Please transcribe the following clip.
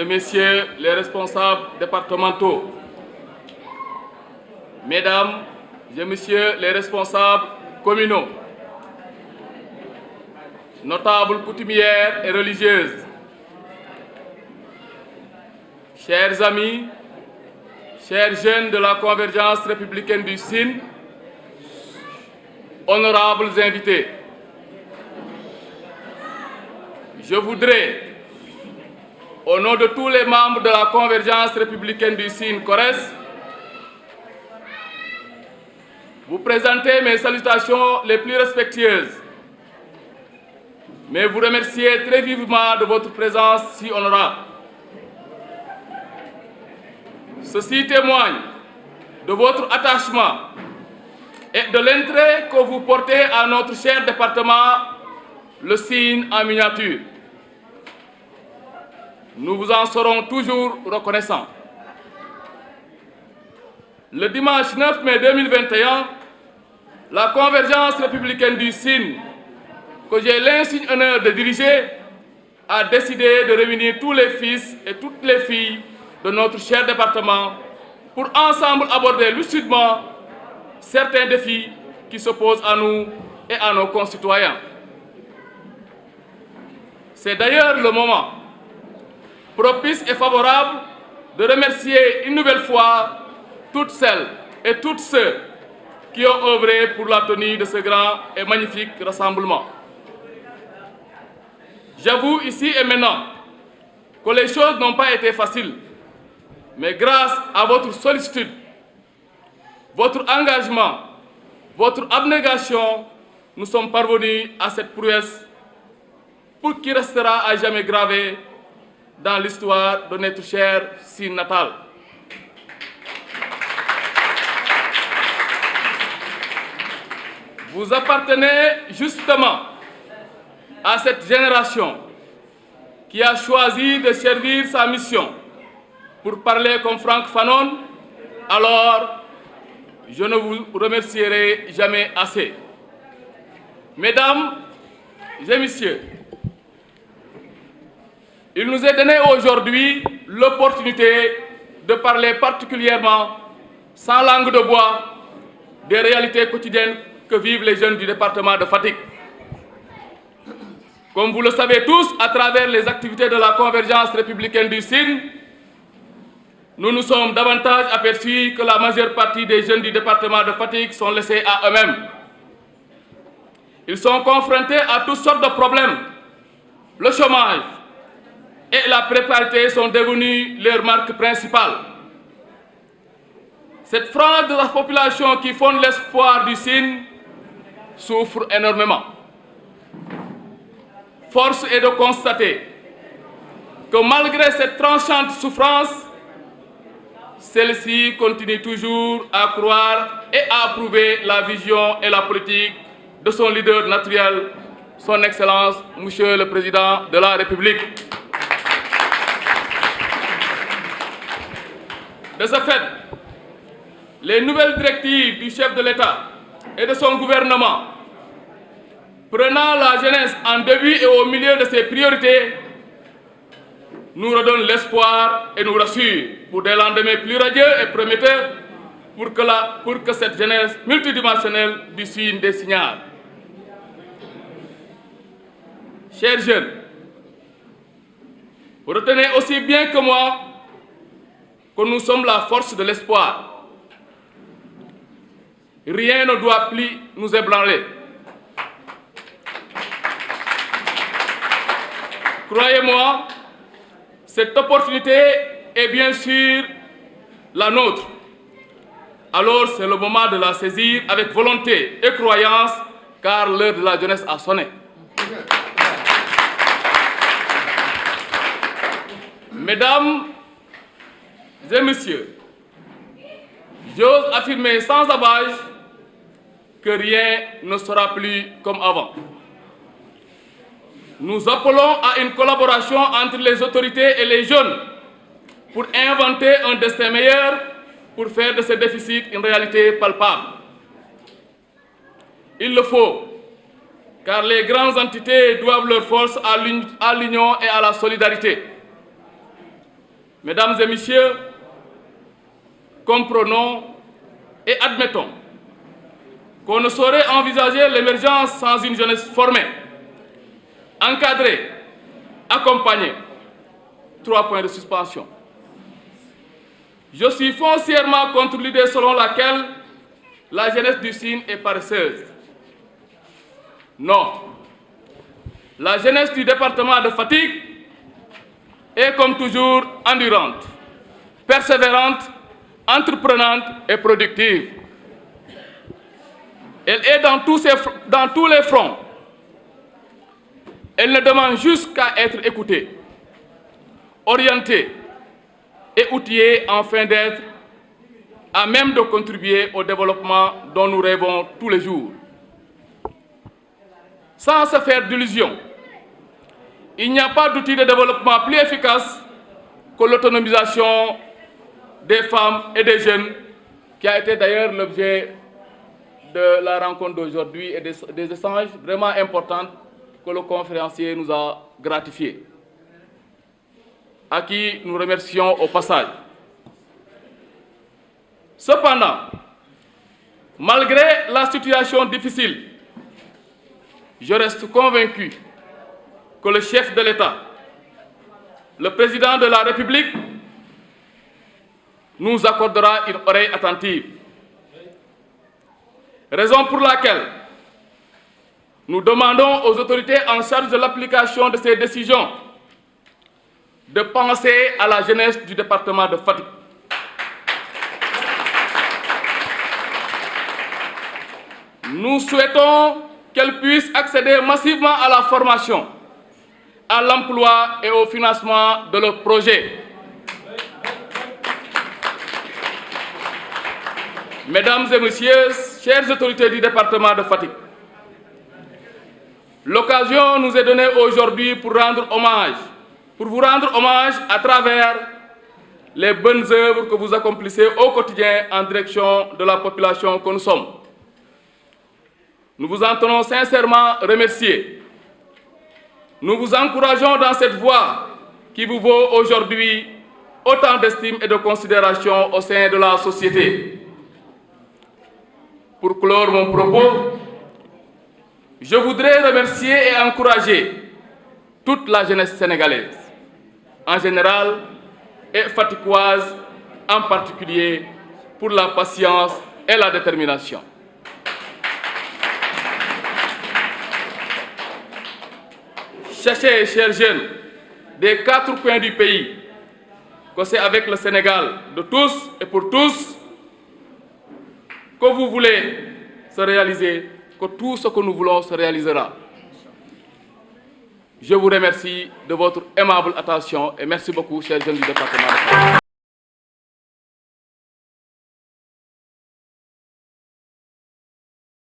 et messieurs les responsables départementaux, mesdames et messieurs les responsables communaux, notables coutumières et religieuses, chers amis, chers jeunes de la Convergence républicaine du Sine, honorables invités, je voudrais, au nom de tous les membres de la Convergence républicaine du Sine-Corrèze, vous présenter mes salutations les plus respectueuses, mais vous remercier très vivement de votre présence si honorable. Ceci témoigne de votre attachement et de l'intérêt que vous portez à notre cher département, le Sine en miniature. Nous vous en serons toujours reconnaissants. Le dimanche 9 mai 2021, la Convergence républicaine du Sine, que j'ai l'insigne honneur de diriger, a décidé de réunir tous les fils et toutes les filles de notre cher département pour ensemble aborder lucidement certains défis qui s'opposent à nous et à nos concitoyens. C'est d'ailleurs le moment propice et favorable de remercier une nouvelle fois toutes celles et tous ceux qui ont œuvré pour la tenue de ce grand et magnifique rassemblement. J'avoue ici et maintenant que les choses n'ont pas été faciles, mais grâce à votre sollicitude, votre engagement, votre abnégation, nous sommes parvenus à cette prouesse pour qui restera à jamais gravée dans l'histoire de notre cher Sine natal. Vous appartenez justement à cette génération qui a choisi de servir sa mission. Pour parler comme Franck Fanon, alors je ne vous remercierai jamais assez. Mesdames et messieurs, il nous est donné aujourd'hui l'opportunité de parler particulièrement, sans langue de bois, des réalités quotidiennes que vivent les jeunes du département de Fatick. Comme vous le savez tous, à travers les activités de la Convergence républicaine du Sine, nous nous sommes davantage aperçus que la majeure partie des jeunes du département de Fatick sont laissés à eux-mêmes. Ils sont confrontés à toutes sortes de problèmes. Le chômage et la précarité sont devenus leur marque principale. Cette frange de la population qui fonde l'espoir du Sine souffre énormément. Force est de constater que malgré cette tranchante souffrance, celle-ci continue toujours à croire et à approuver la vision et la politique de son leader naturel, son Excellence, Monsieur le Président de la République. De ce fait, les nouvelles directives du chef de l'État et de son gouvernement, prenant la jeunesse en début et au milieu de ses priorités, nous redonnent l'espoir et nous rassurent pour des lendemains plus radieux et prometteurs pour que cette jeunesse multidimensionnelle du Sine des signale. Chers jeunes, retenez aussi bien que moi que nous sommes la force de l'espoir. Rien ne doit plus nous ébranler. Croyez-moi, cette opportunité est bien sûr la nôtre. Alors c'est le moment de la saisir avec volonté et croyance, car l'heure de la jeunesse a sonné. Mesdames et messieurs, j'ose affirmer sans ambages que rien ne sera plus comme avant. Nous appelons à une collaboration entre les autorités et les jeunes pour inventer un destin meilleur, pour faire de ce déficit une réalité palpable. Il le faut, car les grandes entités doivent leur force à l'union et à la solidarité. Mesdames et messieurs, comprenons et admettons qu'on ne saurait envisager l'émergence sans une jeunesse formée, encadrée, accompagnée. 3 points de suspension. Je suis foncièrement contre l'idée selon laquelle la jeunesse du Sine est paresseuse. Non. La jeunesse du département de Fatick est comme toujours endurante, persévérante, entreprenante et productive. Elle est dans tous les fronts. Elle ne demande juste qu'à être écoutée, orientée et outillée afin d'être à même de contribuer au développement dont nous rêvons tous les jours. Sans se faire d'illusions, il n'y a pas d'outil de développement plus efficace que l'autonomisation des femmes et des jeunes, qui a été d'ailleurs l'objet de la rencontre d'aujourd'hui et des échanges vraiment importants que le conférencier nous a gratifiés, à qui nous remercions au passage. Cependant, malgré la situation difficile, je reste convaincu que le chef de l'État, le président de la République, nous accordera une oreille attentive. Raison pour laquelle nous demandons aux autorités en charge de l'application de ces décisions de penser à la jeunesse du département de Fatick. Nous souhaitons qu'elle puisse accéder massivement à la formation, à l'emploi et au financement de leurs projets. Mesdames et messieurs, chères autorités du département de Fatick, l'occasion nous est donnée aujourd'hui pour vous rendre hommage à travers les bonnes œuvres que vous accomplissez au quotidien en direction de la population que nous sommes. Nous vous en tenons sincèrement remercier. Nous vous encourageons dans cette voie qui vous vaut aujourd'hui autant d'estime et de considération au sein de la société. Pour clore mon propos, je voudrais remercier et encourager toute la jeunesse sénégalaise, en général, et fatickoise en particulier, pour la patience et la détermination. Sachez, chers jeunes, des 4 coins du pays, que c'est avec le Sénégal de tous et pour tous que vous voulez se réaliser, que tout ce que nous voulons se réalisera. Je vous remercie de votre aimable attention et merci beaucoup, chers jeunes du département.